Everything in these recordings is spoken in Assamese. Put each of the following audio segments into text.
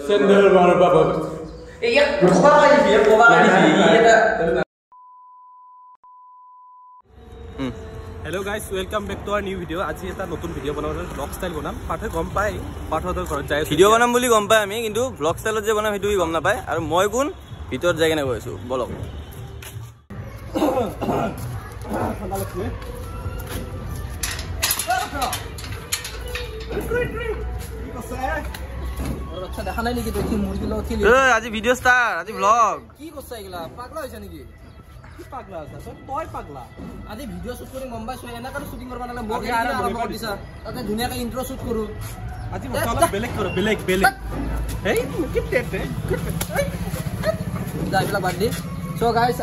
Sender mana baba? Iya, coba lagi dia, coba lagi dia. Hello guys, welcome back to our new video. আজি এটা নতুন ভিডিও বনাবলৈ ব্লগ স্টাইল বনাম। পাঠে গম পাই পাঠৰ ঘৰত যায় ভিডিও বনাম বুলি গম পাই আমি, কিন্তু ব্লগ স্টাইলত যে বনাম সেইটো গম নাপায়। আৰু মই কোন ভিতৰত যাই কেনে গৈছো বলক। দেখা নাই নেকি দেখি মুরগি লও খেলি আজি ভিডিও স্টার, আজি ব্লগ কি করছ এগুলা পাগলা হইছে নাকি কি পাগলা আছে তই পাগলা আজি ভিডিও শুট কৰি গম পাইছো এনা কাৰো শুটিং কৰবা নালাগে মই আৰম্ভ কৰি দিছা তাতে ধুনিয়াকৈ ইন্ট্ৰো শুট কৰো আজি মই অলপ বেলেগ কৰো বেলেগ হেই কি টেটে যাইলা বাদ দি সো গাইস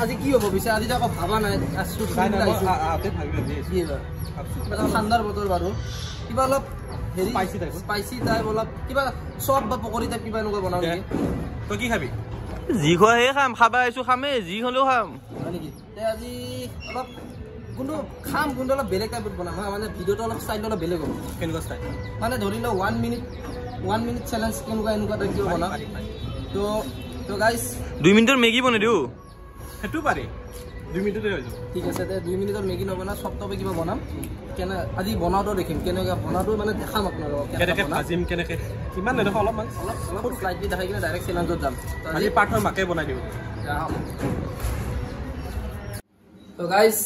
আজি কি হ'ব বিছা আজি আকৌ ভাবা নাই শুট নাই নাই আতে ভাবি দি কি হ'ব ঠাণ্ডাৰ বতৰ বাৰু কিবা অলপ হেৰি স্পাইসি টাইপ অলপ কিবা চপ বা পকৰি টাইপ কিবা এনেকুৱা বনাও নেকি তই কি খাবি যি খোৱা হে খাম, খাবা আইছো খামে, যি হলেও খাম নেকি তে আজি অলপ কোনটো খাম কোনটো অলপ বেলেগ টাইপত বনাম মানে ভিডিওটো অলপ ষ্টাইল অলপ বেলেগ হ'ব কেনেকুৱা ষ্টাইল মানে ধৰি লও 1 মিনিট চ্যালেঞ্জ কেনেকুৱা এনেকুৱা টাইপ কিবা বনাম তো গাইস 2 মিনিটৰ মেগী বনাই দিও হেতু পাৰি 2 মিনিটতে হৈ যাব ঠিক আছে তে 2 মিনিটৰ মেগী নবনা সব টপে কিবা বনাম কেনে আজি বনাওটো দেখিম কেনেকুৱা বনাওটো মানে দেখাম আপোনালোকক কেনেকৈ ভাজিম কেনেকৈ কিমান নেদেখ অলপমান অলপ স্লাইডলি দেখাই কিনে ডাইৰেক্ট চ্যালেঞ্জত যাম আজি পাঠৰ মাকে বনাই দিও তো গাইস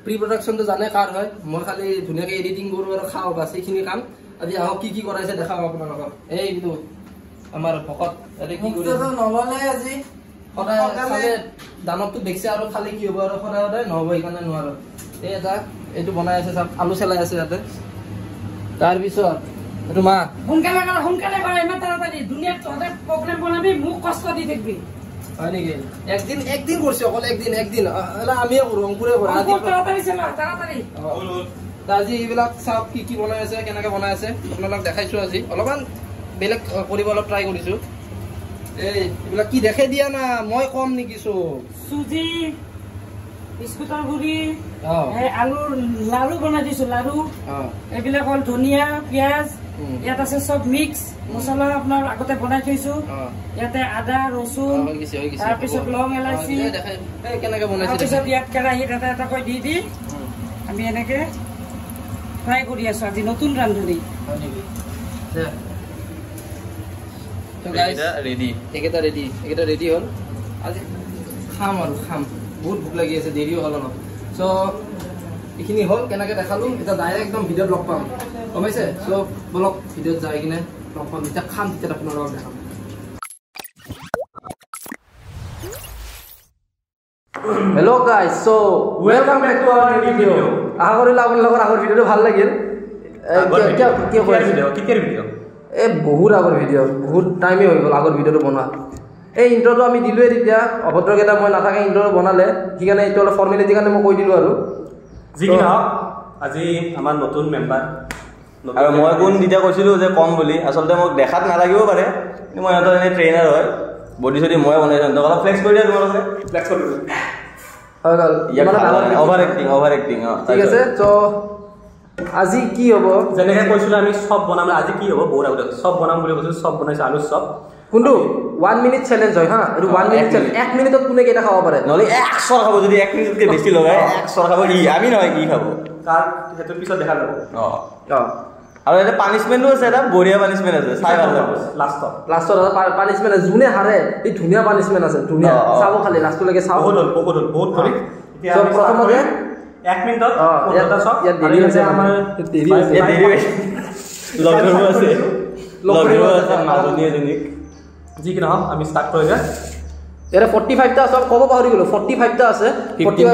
প্ৰি প্ৰডাকশনটো জানে কাৰ হয় মই খালি ধুনিয়াকৈ এডিটিং কৰো আৰু খাও বাস এইখিনি কাম আজি আহক কি কৰাইছে দেখাম আপোনালোকক এই কিন্তু আমাৰ ভকত এতে কি কৰি নললে আজি সদায় দানতটো দেখছে আৰু খালি কি হ'ব আৰু সদায় নহব এইকাৰণে নোৱাৰো এই এটা এইটো বনাই আছে সব আলু চেলাই আছে ইয়াতে তাৰ পিছত এইটো মা সোনকালে কৰা ইমান তাড়াতাড়ি দুনিয়াত তহঁতে প্ৰগ্ৰেম বনাবি মোক কষ্ট দি থাকিবি হয় নেকি একদিন কৰিছে অকল একদিন আমিয়ে কৰো অংকুৰে কৰে তাড়াতাড়ি আজি এইবিলাক চাওক কি বনাই আছে কেনেকে বনাই আছে আপোনালোক দেখাইছো আজি অলপমান বেলেগ কৰিব অলপ ট্ৰাই কৰিছো এইবিলাক কি দেখে দিয়া না মই কম নেকি সুজি বিস্কুটৰ গুড়ি আলুৰ লাড়ু বনাই দিছো লাড়ু এইবিলাক হ'ল ধনিয়া পিঁয়াজ ইয়াত আছে চব মিক্স মছলা আপোনাৰ আগতে বনাই থৈছো ইয়াতে আদা ৰচুন তাৰপিছত লং এলাইচি কেনেকে বনাইছে তাৰপিছত ইয়াত কেৰাহীত এটা এটাকৈ দি আমি এনেকে ফ্ৰাই কৰি আছো আজি নতুন ৰান্ধনি এইকেইটা ৰেডি হ'ল আজি খাম বহুত ভোক লাগি আছে দেৰিও হ'ল অলপ চ' এইখিনি হ'ল কেনেকে দেখালো এতিয়া ডাইৰেক্ট একদম ভিডিঅ'ত লগ পাম গম পাইছে চ' বলক ভিডিঅ'ত যাই কিনে লগ পাম এতিয়া খাম তেতিয়া আপোনালোকক দেখাম hello' guys so' welcome back to our video' আশা কৰিলোঁ আপোনালোকৰ আগৰ ভিডিঅ'টো ভাল লাগিল এই বহুত আগৰ ভিডিঅ' বহুত টাইমেই হৈ গ'ল আগৰ ভিডিঅ'টো বনোৱা এই ইণ্ট্ৰটো আমি দিলোঁৱে তেতিয়া অভদ্ৰকেইটা মই নাথাকে ইণ্ট্ৰটো বনালে সেইকাৰণে এইটো অলপ ফৰ্মেলিটিৰ কাৰণে মই কৈ দিলোঁ আৰু যি কি নহওক আজি আমাৰ নতুন মেম্বাৰ আৰু মই কোন তেতিয়া কৈছিলোঁ যে কম বুলি আচলতে মোক দেখাত নালাগিব পাৰে কিন্তু মই সিহঁতৰ এনেই ট্ৰেইনাৰ হয় বডি চডি মই বনাইছোঁ সিহঁতক অলপ ফ্লেক্স কৰি দিয়া তোমালোকে ফ্লেক্স কৰি হৈ গ'ল অভাৰ এক্টিং ঠিক আছে চ' আজি কি হ'ব যেনেকৈ কৈছিলোঁ আমি চব বনাম আজি কি হ'ব বহুত আগতে চব বনাম বুলি কৈছিলোঁ চব বনাইছোঁ আলু চব কোনটো 1 মিনিট চ্যালেঞ্জ হয় হা এইটো 1 মিনিট চ্যালেঞ্জ 1 মিনিটত কোনে কেইটা খাব পাৰে নহ'লে 100 খাব যদি 1 মিনিটতকৈ বেছি লগাই 100 খাব আমি নহয় কি খাব তাৰ সেইটো পিছত দেখা যাব আৰু এটা পানিছমেণ্টো আছে এটা বঢ়িয়া পানিছমেণ্ট আছে চাই ভাল লাগিব লাষ্টত পানিছমেণ্ট আছে যোনে হাৰে এই ধুনীয়া পানিছমেণ্ট আছে ধুনীয়া চাব খালি লাষ্টলৈকে চাব বহুত কৰি এতিয়া প্ৰথমতে 1 মিনিটত ইয়াত দেৰি আছে আমাৰ দেৰি আছে মাজনী এজনী যি কি নহওক আমি ষ্টাৰ্ট কৰি দিয়া ইয়াৰে 45টা আছে ক'ব পাহৰি গ'লো 45টা আছে 15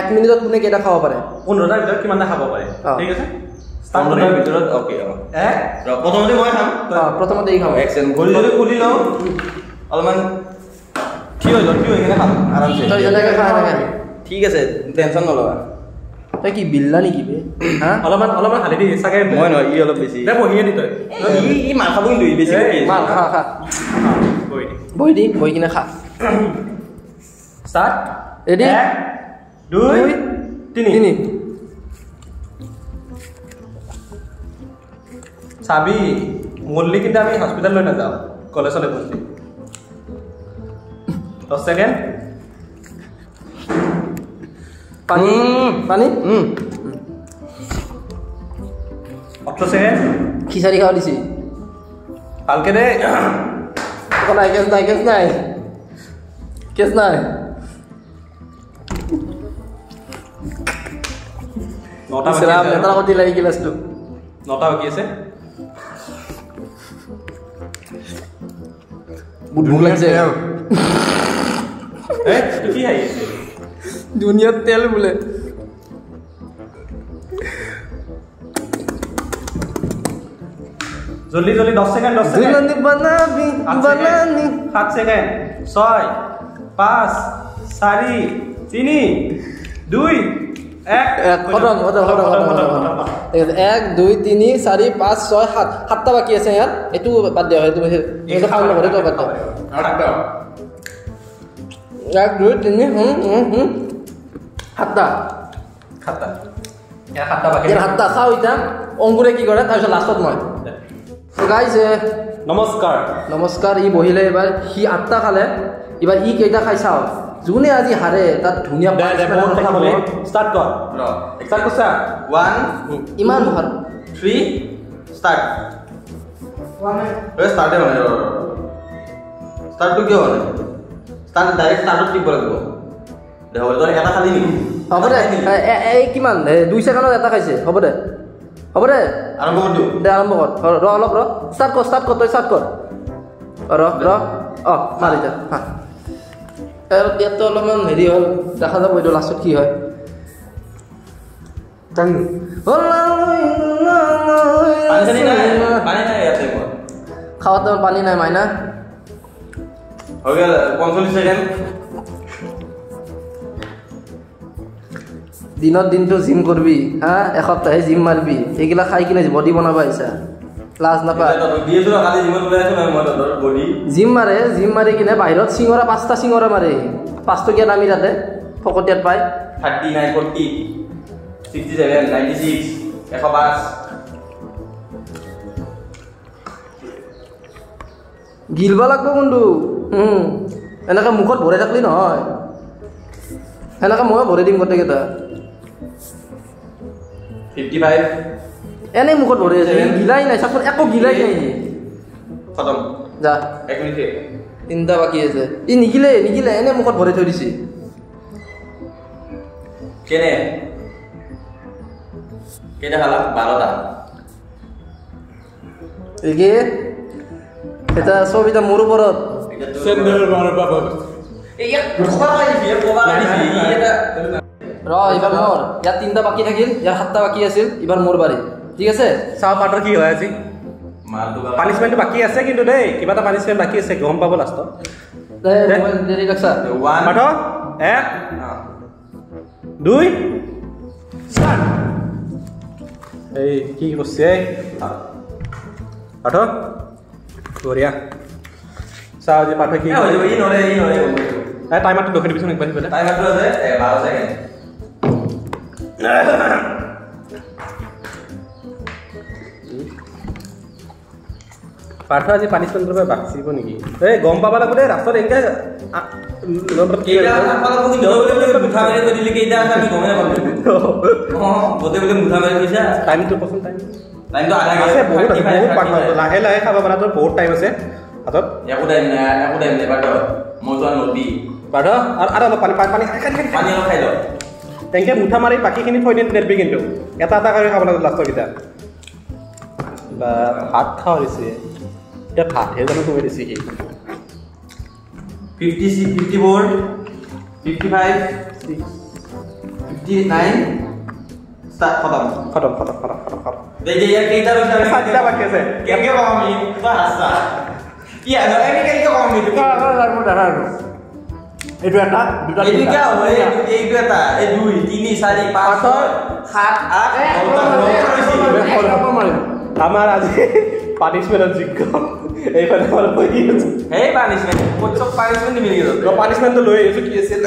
1 মিনিটত কোনে কেইটা খাব পাৰে 15টাৰ ভিতৰত কিমানটা খাব পাৰে ঠিক আছে 15টাৰ ভিতৰত অ'কে প্ৰথমতে মই খাম প্ৰথমতে এই খাম এক্সেন ভৰি যদি খুলি লওঁ অলপমান থিয় হৈ কিনে খাম আৰামছে তই যেনেকৈ খা এনেকৈ ঠিক আছে টেনশ্যন নল'বা তই কি বিল্লা নেকি বে হা অলপমান হালধি চাগে মই নহয় ই অলপ বেছি বহিয়ে দি তই ই মাল খাব কিন্তু বেছি মাল খা বহি কিনে খা ষ্টাৰ্ট ৰেডি 1 2 3 চাবি মল্লি কিন্তু আমি হস্পিটেল লৈ নাযাওঁ কলেজলৈ গৈছোঁ 10 সেকেন্ড পানী পানী 8 সেকেন্ড খিচাৰি খাওয়া দিছি ভালকে দে নাই কেছ নাই কেছ নাই কেছ নাই নটা ইছৰাম নেতা কতি লাগি গিলাছটো 9টা বাকি আছে বহুত ভোক লাগছে এ কি হাই আছে দুনিয়াত তেল বোলে জলদি জলদি 10 সেকেন্ড 10 সেকেন্ড দুলনি বানাবি বানানি 7 সেকেন্ড 6 5 4 3 2 1 খতম খতম খতম খতম 1 2 3 4 5 6 7 সাতটা বাকি আছে ইয়াত এটু বাদ দিয়া হয় তুমি এটা খাও না তো বাদ দাও 1 2 3 সাতটা খাতা এর খাতা বাকি এর হাতটা খাও এটা অঙ্কুরে কি করে তারপর লাস্টত মই তো গাইস নমস্কাৰ নমস্কাৰ ই বহিলে এবাৰ সি আঠটা খালে এবাৰ ই কেইটা খাই চাও যোনে আজি হাৰে তাত ধুনীয়া স্টার্ট কর স্টার্ট করছা 1 ইমান ভাল 3 স্টার্ট স্টার্টে মানে স্টার্ট তো কি হয় স্টার্ট ডাইরেক্ট স্টার্টত টিপ লাগিব দেখো তোৰ এটা খালি নি হ'ব দে এই কিমান 2 সেকেন্ডত এটা খাইছে হ'ব দে হ'ব দে আৰম্ভ কৰ দিও দে আৰম্ভ কৰ ৰ অলপ ৰ স্টাৰ্ট কৰ তই স্টাৰ্ট কৰ ৰ মাৰি যা হা এৰ ইয়াতো অলপমান হেৰি হ'ল দেখা যাব এইটো লাষ্টত কি হয় পানী নাই ইয়াতে মোৰ খাওয়াতে পানী নাই মাইনা হৈ গেল 45 সেকেন্ড দিনত দিনটো জিম করবি হ্যাঁ এসপ্তাহে জিম মারবি এগুলা খাই কিনে বডি বনাবা আইসা লাজ নাপা দিয়েছো কালি জিমত ওলাই আছো মই তোৰ বডি জিম মাৰি কিনে বাহিৰত সিঙৰা 5টা সিঙৰা মাৰে 5 টকীয়া দামী তাতে ফকটিয়াত পায় 39 40 67 96 105 গিলবা লাগব কোনটো এনেকা মুখত ভৰাই থাকলি নহয় এনেকা মই ভৰাই দিম গোটেইকেইটা 55 এনে মুখত ভৰাই আছে গিলাই নাই চাপন একো গিলাই নাই খতম যা 1 মিনিট তিনটা বাকি আছে ই নিগিলে এনে মুখত ভৰাই থৈ দিছি কেনে কেটা খালা 12টা এগে এটা সব এটা মোর উপরত সেন্ডেল মার বাবা এই কোবা গাইছি এটা র এবার মোর ইয়ার 3টা বাকি থাকিল ইয়ার 7টা বাকি আছিল এবার মোর বাড়ি ঠিক আছে চাও পাটৰ কি হয় আজি মালটো পানিশমেন্ট বাকি আছে কিন্তু দেই কিবা এটা পানিশমেন্ট বাকি আছে গম পাব লাষ্টত দেৰি ৰাখছা 1 পাঠ 1 2 স্টাৰ্ট এই কি কৰছে পাঠ বঢ়িয়া চাও যে পাঠ কি এই নৰে টাইমাৰটো দেখে দিবিচোন একবাৰ পেলে টাইমাৰটো আছে 12 সেকেন্ড পাঠ আজি পানিশমেন্ট কৰিব বাচিব নেকি এই গম পাবা লাগব দে ৰাস্তাত এনেকে কেইটা পালা তুমি ধৰলে মুঠা মাৰি দিলে কেইটা আছে আমি গমে নাপালো বতে বলে মুঠা মাৰি কৈছা টাইমটো পছন্দ টাইমটো আধা আছে বহুত পাঠ লাহে লাহে খাব পাৰা তোৰ বহুত টাইম আছে হাতত একো টাইম নাই বাট মই যোৱা নদী পাঠ আৰু অলপ পানী পানী অলপ খাই লওঁ তেনেকে মুঠা মাৰি বাকীখিনি থৈ নেৰবি কিন্তু এটা এটা কৰি খাব লাগিব লাষ্টৰ কেইটা বা ভাত খাওঁ দিছে এতিয়া ভাতহে জানো তুমি দিছে কি 56 54 55 59 start khatam देखिए यार केटा रोज আমি সাতটা বাকি আছে কেকে কম আমি বাসা কি আছে আমি কেকে কম আমি এইটো এটা দুটা এইটো কি হয় এইটো এটা এই 2 3 4 5 6 7 8 আমাৰ আজি পানিশমেন্টৰ যোগ্য এইফালে আমাৰ বহি আছে এই পানিশমেন্ট কত সব পানিশমেন্ট মিলি গেল তো পানিশমেন্ট লৈ এইটো কি আছিল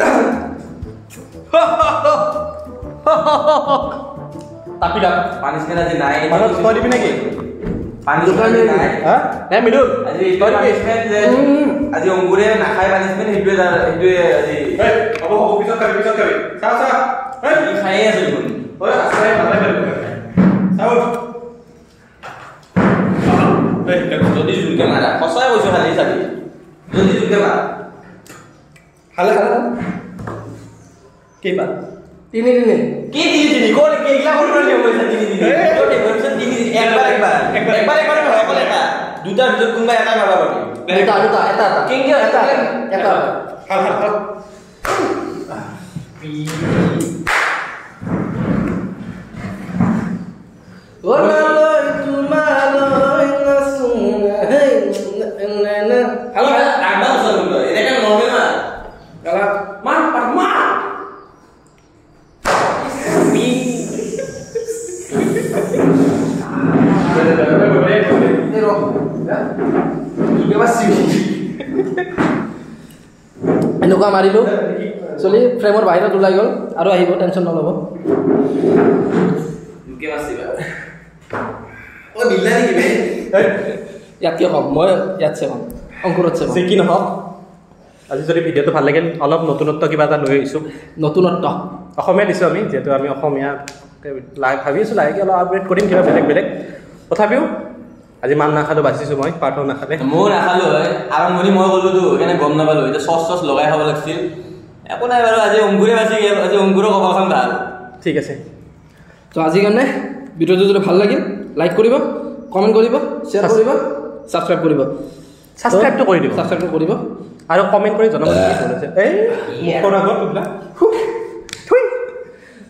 তাপিলা পানিশমেন্ট আজি নাই মানে থৈ দিবি নেকি পানিছমেণ্ট নাই হা নাই মৃদুল আজি পানিছমেণ্ট যে আজি অংকুৰে নাখায় পানিছমেণ্ট সেইটোৱে আজি হ'ব পিছত খাবি চা খায়ে আছে দেখোন আছাই ভালে পাবি চাও যদি জোৰকে মাৰা সঁচাই কৈছো খালি চাবি যদি জোৰকে মাৰা খালে কেইবা তিনি কি তিনি কোন কেইলা কোন নিয়ম হৈছে তিনি কোন ডেকোৰেশন তিনি একবাৰ অকল এটা দুটাৰ ভিতৰত কোনবা এটা মাৰবা পাবি এটা কেংকে এটা খাল ওলালৈ তোমালৈ নাচুনা হেই না হালো আগবা চল এটা নৰমেল না গালা মাৰ মা এনেকুৱা মাৰিলো চলি ফ্ৰেমৰ বাহিৰত ওলাই গ'ল আৰু আহিব টেনশ্যন নল'ব দুকে মাছিবা ও দিলা নেকি বে ইয়াত কিয় কম মই ইয়াতছে কম অংকুৰতছে কম যে কি নহওক আজি যদি ভিডিঅ'টো ভাল লাগিল অলপ নতুনত্ব কিবা এটা লৈ আহিছোঁ নতুনত্ব অসমীয়া দিছোঁ আমি যিহেতু আমি অসমীয়া ভাবি আছোঁ লাহেকৈ অলপ আপগ্ৰেড কৰিম কিবা বেলেগ তথাপিও আজি মান নাখালোঁ বাচিছোঁ মই পাৰ্থ নাখালে ময়ো নাখালোঁ হয় আৰম্ভণি মই ক'লোতো সেইকাৰণে গম নাপালোঁ এতিয়া চচ লগাই খাব লাগিছিল একো নাই বাৰু আজি অংকুৰে বাচি গ'ল আজি অংকুৰৰ কপালখন ভাল ঠিক আছে তো আজিৰ কাৰণে ভিডিঅ'টো যদি ভাল লাগিল লাইক কৰিব কমেণ্ট কৰিব শ্বেয়াৰ কৰিব ছাবস্ক্ৰাইব কৰিব ছাবস্ক্ৰাইবটো কৰি দিব ছাবস্ক্ৰাইবটো কৰিব আৰু কমেণ্ট কৰি জনাব কি হৈছে এই মুখৰ আগত এইবিলাক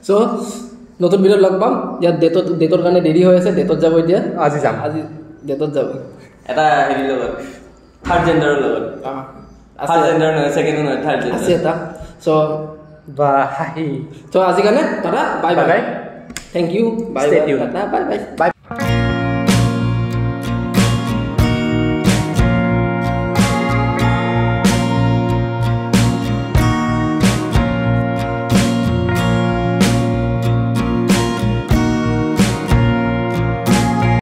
চ' নতুন ভিডিঅ'ত লগ পাম ইয়াত ডেটৰ কাৰণে দেৰি হৈ আছে ডেটত যাব এতিয়া আজি যাম আজি ডেটত যাব এটা হেৰিৰ লগত থাৰ্ড জেণ্ডাৰৰ লগত থাৰ্ড জেণ্ডাৰ নহয় ছেকেণ্ড নহয় থাৰ্ড আছে জেণ্ডাৰ এটা চ' বা হাঁহি আজিৰ কাৰণে tata bye bye Bye bye. Thank you bye Stay bye tuned. Tata bye bye by